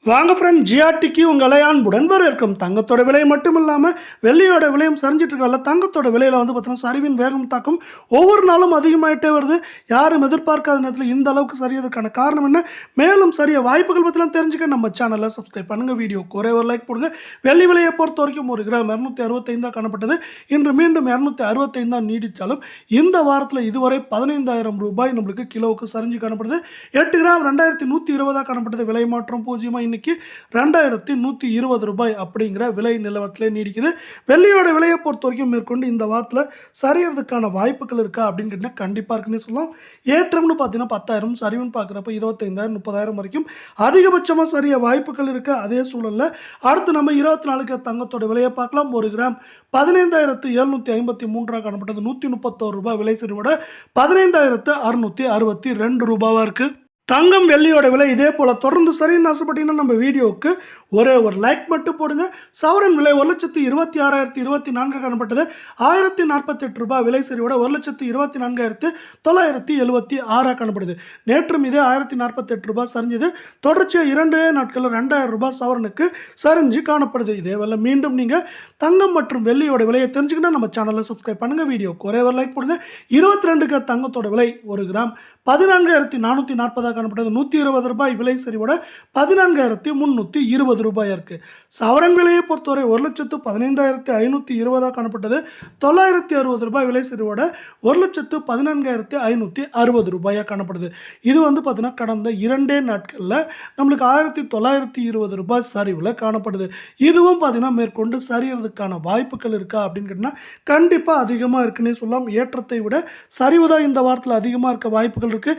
வாங்க ஃப்ரெண்ட், ஜிஆர்டிக்கு உங்களை அன்புடன் வரவேற்கும். தங்கத்தோட விலை மட்டும் இல்லாமல் வெள்ளியோட விலையும் சரிஞ்சிட்டு இருக்கல. தங்கத்தோட விலையில் வந்து பார்த்தீங்கன்னா சரிவின் வேகம் தாக்கம் ஒவ்வொரு நாளும் அதிகமாகிட்டே வருது. யாரும் எதிர்பார்க்காத நேரத்தில் இந்த அளவுக்கு சரியதுக்கான காரணம் என்ன, மேலும் சரிய வாய்ப்புகள் பற்றிலாம் தெரிஞ்சுக்க நம்ம சேனலை சப்ஸ்கிரைப் பண்ணுங்கள். வீடியோக்கு ஒரே ஒரு லைக் போடுங்க. வெள்ளி விலையை பொறுத்த வரைக்கும் ஒரு கிராம் 265 காணப்பட்டது. இன்று மீண்டும் 265 நீடித்தாலும் இந்த வாரத்தில் இதுவரை 15,000 ரூபாய் நம்மளுக்கு கிலோவுக்கு சரிஞ்சு காணப்படுது. 8 கிராம் 2120 காணப்பட்டது. விலை மாற்றம் 0. இன்னைக்கு 2120 ரூபாய் அப்படிங்கிற விலை நிலவரத்திலே நீடிக்குது. வெள்ளியோட விலையை பொறுத்த வரைக்கும் மேற்கொண்டு இந்த வாரத்தில் சரியறதுக்கான வாய்ப்புகள் இருக்கா அப்படின்னு கேட்டால் கண்டிப்பாக இருக்குன்னு சொல்லலாம். ஏற்றம்னு பார்த்தீங்கன்னா 10,000, சரிவுன்னு பார்க்குறப்ப 25,000 30,000 வரைக்கும் அதிகபட்சமாக சரிய வாய்ப்புகள் இருக்குது. அதே சூழலில் அடுத்து நம்ம 24 தங்கத்தோட விலையை பார்க்கலாம். ஒரு கிராம் 15,753 காணப்பட்டது. 131 ரூபாய் விலை சரிவோட 15,662 ரூபாவாக இருக்குது. தங்கம் வெள்ளியோட விலை இதே போல் தொடர்ந்து சரின்னு ஆசைப்பட்டீங்கன்னா நம்ம வீடியோவுக்கு ஒரே ஒரு லைக் மட்டும் போடுங்க. சவரன் விலை 1,26,024 காணப்பட்டது. 1,048 ரூபாய் விலை சரிவோட 1,24,976 காணப்படுது. நேற்றும் இதே 1,048 ரூபாய் சரிஞ்சது. தொடர்ச்சியாக 2 நாட்களில் 2,000 ரூபாய் சவரனுக்கு சரிஞ்சு காணப்படுது. இதே வேலை மீண்டும் நீங்கள் தங்கம் மற்றும் வெள்ளியோட விலையை தெரிஞ்சுக்கிட்டா நம்ம சேனலை சப்ஸ்கிரைப் பண்ணுங்கள். வீடியோக்கு ஒரே ஒரு லைக் போடுங்க. 22 தங்கத்தோட விலை ஒரு கிராம் 14,440 காணப்பட்டது. 120 ரூபாய் விலை சரிவோட 14,320 ரூபாய் இருக்கு. சவரன் விலையை பொறுத்தவரை 1,15,520 காணப்பட்டது. 960 ரூபாய் விலை சரிவோட 1,14,560 ரூபாயா காணப்படுது. இது வந்து பார்த்தீங்கன்னா கடந்த 2 நாட்களில் நம்மளுக்கு 1,920 ரூபாய் சரிவில் காணப்படுது. இதுவும் பார்த்தீங்கன்னா மேற்கொண்டு சரியறதுக்கான வாய்ப்புகள் இருக்கா அப்படின்னு கேட்டால் கண்டிப்பாக அதிகமாக இருக்குன்னே சொல்லலாம். ஏற்றத்தை விட சரிவு தான் இந்த வாரத்தில் அதிகமாக இருக்க வாய்ப்புகள் இருக்கு.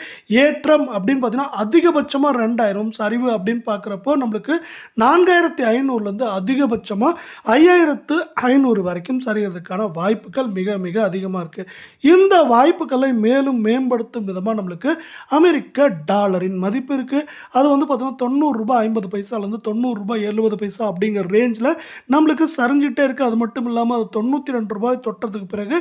ஏற்றம் அப்படின்னு பார்த்தீங்கன்னா அதிகபட்சமாக 2,000, சரிவு அப்படின்னு பார்க்குறப்போ நம்மளுக்கு 4,500லேருந்து அதிகபட்சமாக 5,500 வரைக்கும் சரியறதுக்கான வாய்ப்புகள் மிக மிக அதிகமாக இருக்குது. இந்த வாய்ப்புகளை மேலும் மேம்படுத்தும் விதமாக நம்மளுக்கு அமெரிக்க டாலரின் மதிப்பு இருக்குது. அது வந்து பார்த்தீங்கன்னா 90 ரூபாய் 50 பைசாலேருந்து 90 ரூபாய் 70 பைசா அப்படிங்கிற ரேஞ்சில் நம்மளுக்கு சரிஞ்சிட்டே இருக்குது. அது மட்டும் இல்லாமல் அது 92 ரூபாய் தொட்டதுக்கு பிறகு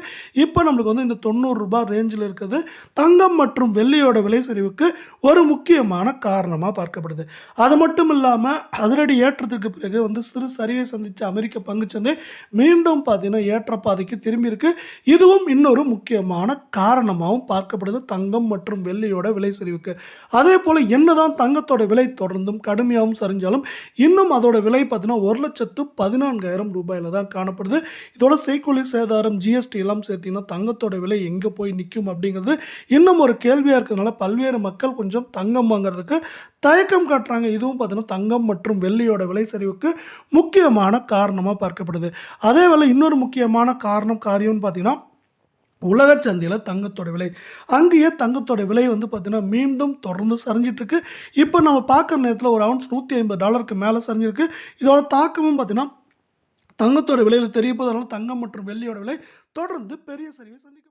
இப்போ நம்மளுக்கு வந்து இந்த 90 ரூபாய் ரேஞ்சில் இருக்கிறது தங்கம் மற்றும் வெள்ளியோட விலை சரிவுக்கு ஒரு முக்கியமான காரணமாக பார்க்கப்படுது. அது மட்டும் இல்லாமல் அதிரடி ஏற்றத்துக்கு பிறகு வந்து சிறு சரிவை சந்தித்த அமெரிக்க பங்குச்சந்தை மீண்டும் பார்த்தீங்கன்னா ஏற்றப்பாதைக்கு திரும்பி இருக்கு. இதுவும் இன்னொரு முக்கியமான காரணமாகவும் பார்க்கப்படுது தங்கம் மற்றும் வெள்ளியோட விலை சரிவுக்கு. அதே போல் என்னதான் தங்கத்தோட விலை தொடர்ந்தும் கடுமையாகவும் சரிஞ்சாலும் இன்னும் அதோட விலை பார்த்தீங்கன்னா 1,14,000 ரூபாயில தான் காணப்படுது. இதோட செய்கூலி சேதாரம் ஜிஎஸ்டி எல்லாம் சேர்த்தீங்கன்னா தங்கத்தோட விலை எங்கே போய் நிற்கும் அப்படிங்கிறது இன்னும் ஒரு கேள்வியாக இருக்கிறதுனால பல்வேறு மக்கள் கொஞ்சம் தங்கம் வாங்குறதுக்கு தயக்கம் காட்டுறாங்க. இதுவும் பார்த்தீங்கன்னா தங்கம் மற்றும் வெள்ளியோட விலை சரிவுக்கு முக்கியமான காரணமாக பார்க்கப்படுது. அதே வேளை இன்னொரு முக்கியமான காரியம்னு பார்த்தீங்கன்னா உலக சந்தையில் தங்கத்தோட விலை, அங்கேயே தங்கத்தோட விலை வந்து பார்த்தீங்கன்னா மீண்டும் தொடர்ந்து சரிஞ்சிட்டு இருக்கு. இப்போ நம்ம பார்க்குற நேரத்தில் ஒரு அவுன்ஸ் $150 மேலே சரிஞ்சிருக்கு. இதோட தாக்கமும் பார்த்தீங்கன்னா தங்கத்தோட விலையில் தெரிய போதனால தங்கம் மற்றும் வெள்ளியோட விலை தொடர்ந்து பெரிய சரிவை சந்திக்கும்.